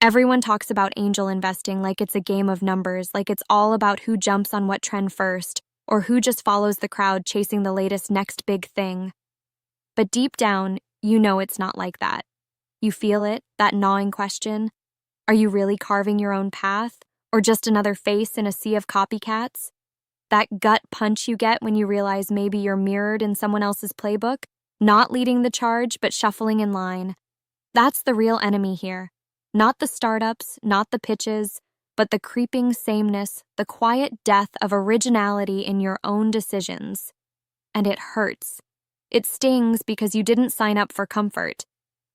Everyone talks about angel investing like it's a game of numbers, like it's all about who jumps on what trend first, or who just follows the crowd chasing the latest next big thing. But deep down, you know it's not like that. You feel it, that gnawing question. Are you really carving your own path, or just another face in a sea of copycats? That gut punch you get when you realize maybe you're mirrored in someone else's playbook, not leading the charge, but shuffling in line. That's the real enemy here. Not the startups, not the pitches, but the creeping sameness, the quiet death of originality in your own decisions. And it hurts. It stings because you didn't sign up for comfort.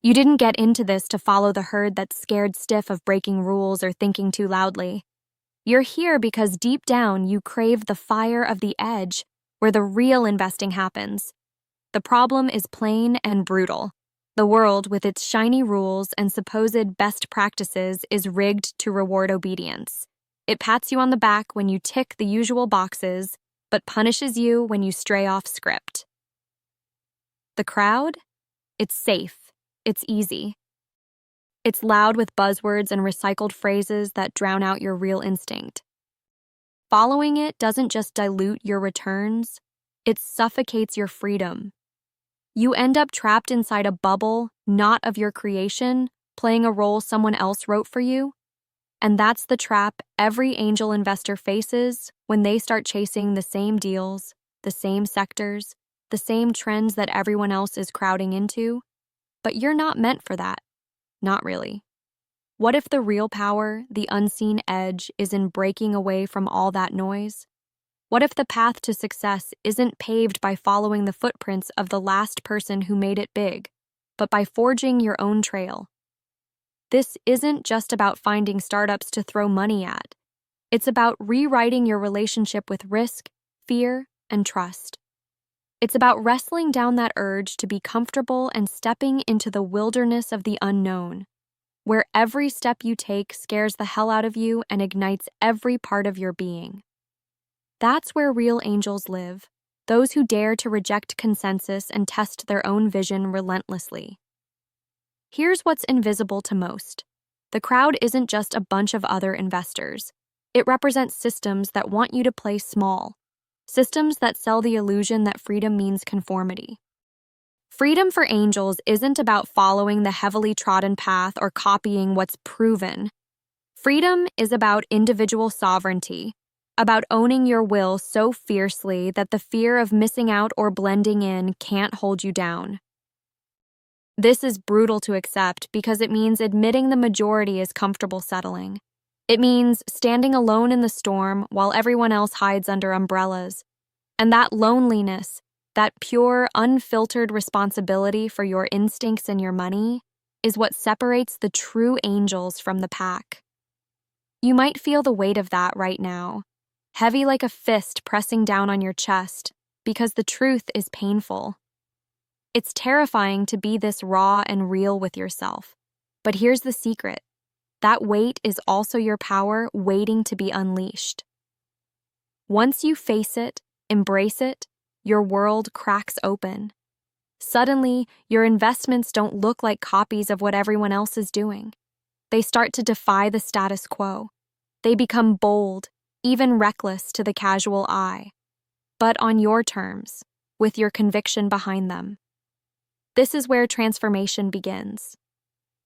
You didn't get into this to follow the herd that's scared stiff of breaking rules or thinking too loudly. You're here because deep down you crave the fire of the edge, where the real investing happens. The problem is plain and brutal. The world, with its shiny rules and supposed best practices, is rigged to reward obedience. It pats you on the back when you tick the usual boxes, but punishes you when you stray off script. The crowd? It's safe. It's easy. It's loud with buzzwords and recycled phrases that drown out your real instinct. Following it doesn't just dilute your returns, it suffocates your freedom. You end up trapped inside a bubble, not of your creation, playing a role someone else wrote for you. And that's the trap every angel investor faces when they start chasing the same deals, the same sectors, the same trends that everyone else is crowding into. But you're not meant for that. Not really. What if the real power, the unseen edge, is in breaking away from all that noise? What if the path to success isn't paved by following the footprints of the last person who made it big, but by forging your own trail? This isn't just about finding startups to throw money at. It's about rewriting your relationship with risk, fear, and trust. It's about wrestling down that urge to be comfortable and stepping into the wilderness of the unknown, where every step you take scares the hell out of you and ignites every part of your being. That's where real angels live, those who dare to reject consensus and test their own vision relentlessly. Here's what's invisible to most. The crowd isn't just a bunch of other investors. It represents systems that want you to play small, systems that sell the illusion that freedom means conformity. Freedom for angels isn't about following the heavily trodden path or copying what's proven. Freedom is about individual sovereignty, about owning your will so fiercely that the fear of missing out or blending in can't hold you down. This is brutal to accept because it means admitting the majority is comfortable settling. It means standing alone in the storm while everyone else hides under umbrellas. And that loneliness, that pure, unfiltered responsibility for your instincts and your money, is what separates the true angels from the pack. You might feel the weight of that right now, heavy like a fist pressing down on your chest, because the truth is painful. It's terrifying to be this raw and real with yourself. But here's the secret. That weight is also your power waiting to be unleashed. Once you face it, embrace it, your world cracks open. Suddenly, your investments don't look like copies of what everyone else is doing. They start to defy the status quo. They become bold, even reckless to the casual eye, but on your terms, with your conviction behind them. This is where transformation begins.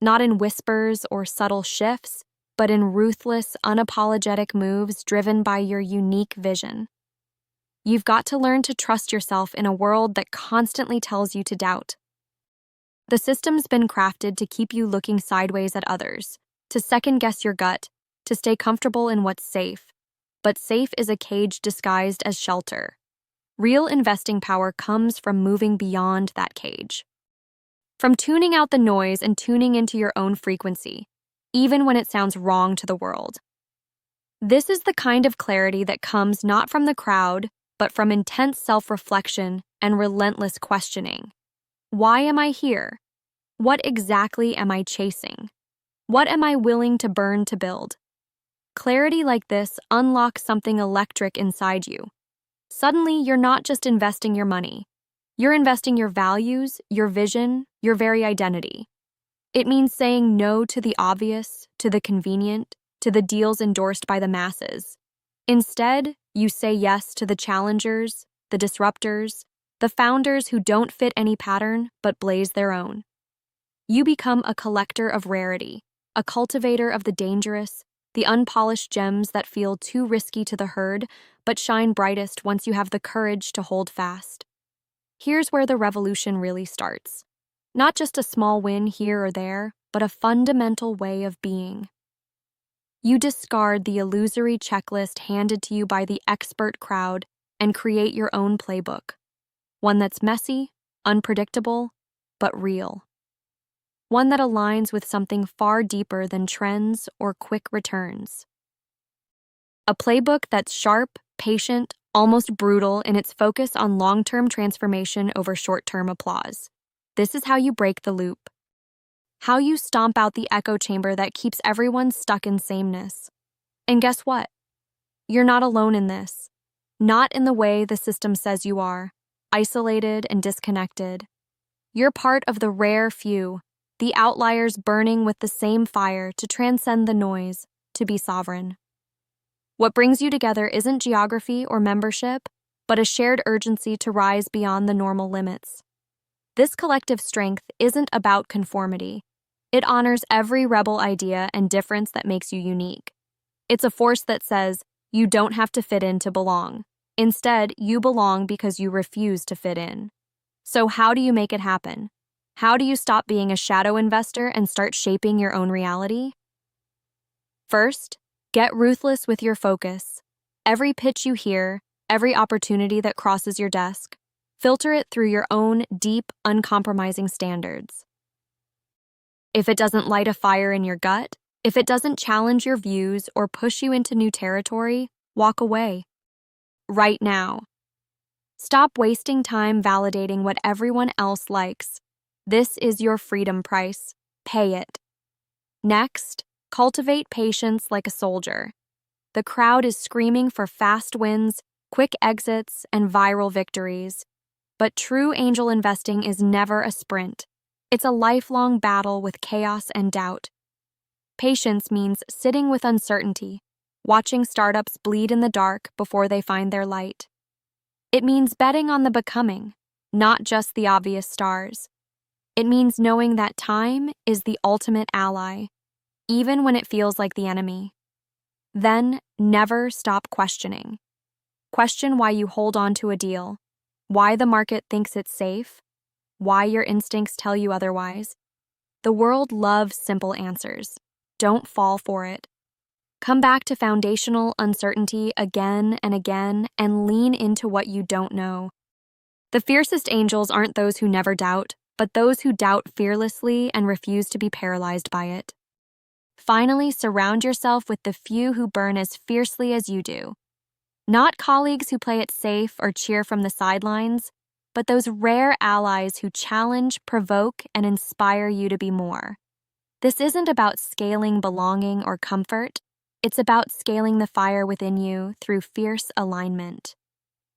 Not in whispers or subtle shifts, but in ruthless, unapologetic moves driven by your unique vision. You've got to learn to trust yourself in a world that constantly tells you to doubt. The system's been crafted to keep you looking sideways at others, to second-guess your gut, to stay comfortable in what's safe. But safe is a cage disguised as shelter. Real investing power comes from moving beyond that cage. From tuning out the noise and tuning into your own frequency, even when it sounds wrong to the world. This is the kind of clarity that comes not from the crowd, but from intense self-reflection and relentless questioning. Why am I here? What exactly am I chasing? What am I willing to burn to build? Clarity like this unlocks something electric inside you. Suddenly, you're not just investing your money. You're investing your values, your vision, your very identity. It means saying no to the obvious, to the convenient, to the deals endorsed by the masses. Instead, you say yes to the challengers, the disruptors, the founders who don't fit any pattern but blaze their own. You become a collector of rarity, a cultivator of the dangerous, the unpolished gems that feel too risky to the herd but shine brightest once you have the courage to hold fast. Here's where the revolution really starts. Not just a small win here or there, but a fundamental way of being. You discard the illusory checklist handed to you by the expert crowd and create your own playbook. One that's messy, unpredictable, but real. One that aligns with something far deeper than trends or quick returns. A playbook that's sharp, patient, almost brutal in its focus on long-term transformation over short-term applause. This is how you break the loop. How you stomp out the echo chamber that keeps everyone stuck in sameness. And guess what? You're not alone in this. Not in the way the system says you are, isolated and disconnected. You're part of the rare few, the outliers burning with the same fire to transcend the noise, to be sovereign. What brings you together isn't geography or membership, but a shared urgency to rise beyond the normal limits. This collective strength isn't about conformity. It honors every rebel idea and difference that makes you unique. It's a force that says, you don't have to fit in to belong. Instead, you belong because you refuse to fit in. So how do you make it happen? How do you stop being a shadow investor and start shaping your own reality? First, get ruthless with your focus. Every pitch you hear, every opportunity that crosses your desk, filter it through your own deep, uncompromising standards. If it doesn't light a fire in your gut, if it doesn't challenge your views or push you into new territory, walk away. Right now. Stop wasting time validating what everyone else likes. This is your freedom price. Pay it. Next, cultivate patience like a soldier. The crowd is screaming for fast wins, quick exits, and viral victories. But true angel investing is never a sprint. It's a lifelong battle with chaos and doubt. Patience means sitting with uncertainty, watching startups bleed in the dark before they find their light. It means betting on the becoming, not just the obvious stars. It means knowing that time is the ultimate ally, even when it feels like the enemy. Then, never stop questioning. Question why you hold on to a deal, why the market thinks it's safe, why your instincts tell you otherwise. The world loves simple answers. Don't fall for it. Come back to foundational uncertainty again and again and lean into what you don't know. The fiercest angels aren't those who never doubt, but those who doubt fearlessly and refuse to be paralyzed by it. Finally, surround yourself with the few who burn as fiercely as you do. Not colleagues who play it safe or cheer from the sidelines, but those rare allies who challenge, provoke, and inspire you to be more. This isn't about scaling belonging or comfort. It's about scaling the fire within you through fierce alignment.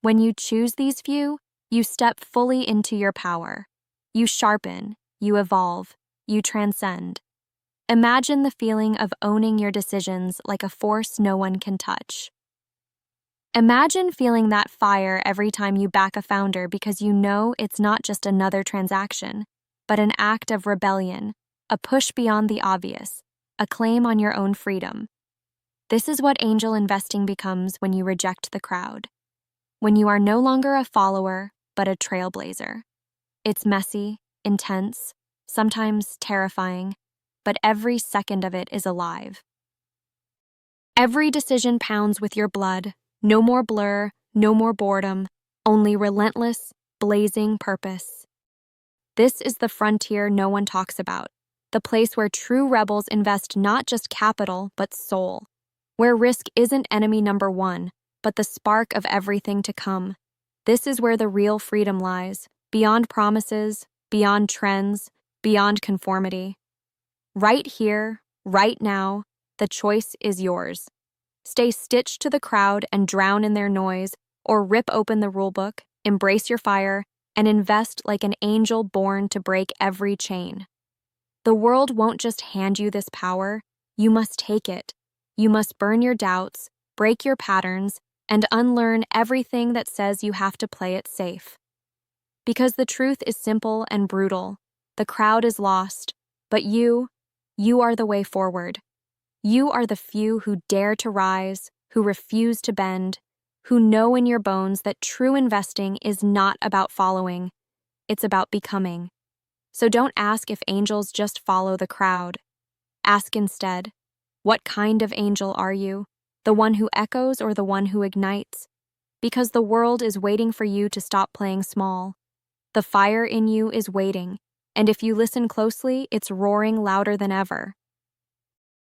When you choose these few, you step fully into your power. You sharpen, you evolve, you transcend. Imagine the feeling of owning your decisions like a force no one can touch. Imagine feeling that fire every time you back a founder because you know it's not just another transaction, but an act of rebellion, a push beyond the obvious, a claim on your own freedom. This is what angel investing becomes when you reject the crowd. When you are no longer a follower, but a trailblazer. It's messy, intense, sometimes terrifying, but every second of it is alive. Every decision pounds with your blood. No more blur, no more boredom, only relentless, blazing purpose. This is the frontier no one talks about, the place where true rebels invest not just capital, but soul, where risk isn't enemy number one, but the spark of everything to come. This is where the real freedom lies, beyond promises, beyond trends, beyond conformity. Right here, right now, the choice is yours. Stay stitched to the crowd and drown in their noise, or rip open the rulebook, embrace your fire, and invest like an angel born to break every chain. The world won't just hand you this power, you must take it. You must burn your doubts, break your patterns, and unlearn everything that says you have to play it safe. Because the truth is simple and brutal. The crowd is lost, but you are the way forward. You are the few who dare to rise, who refuse to bend, who know in your bones that true investing is not about following, it's about becoming. So don't ask if angels just follow the crowd. Ask instead, what kind of angel are you? The one who echoes or the one who ignites? Because the world is waiting for you to stop playing small. The fire in you is waiting, and if you listen closely, it's roaring louder than ever.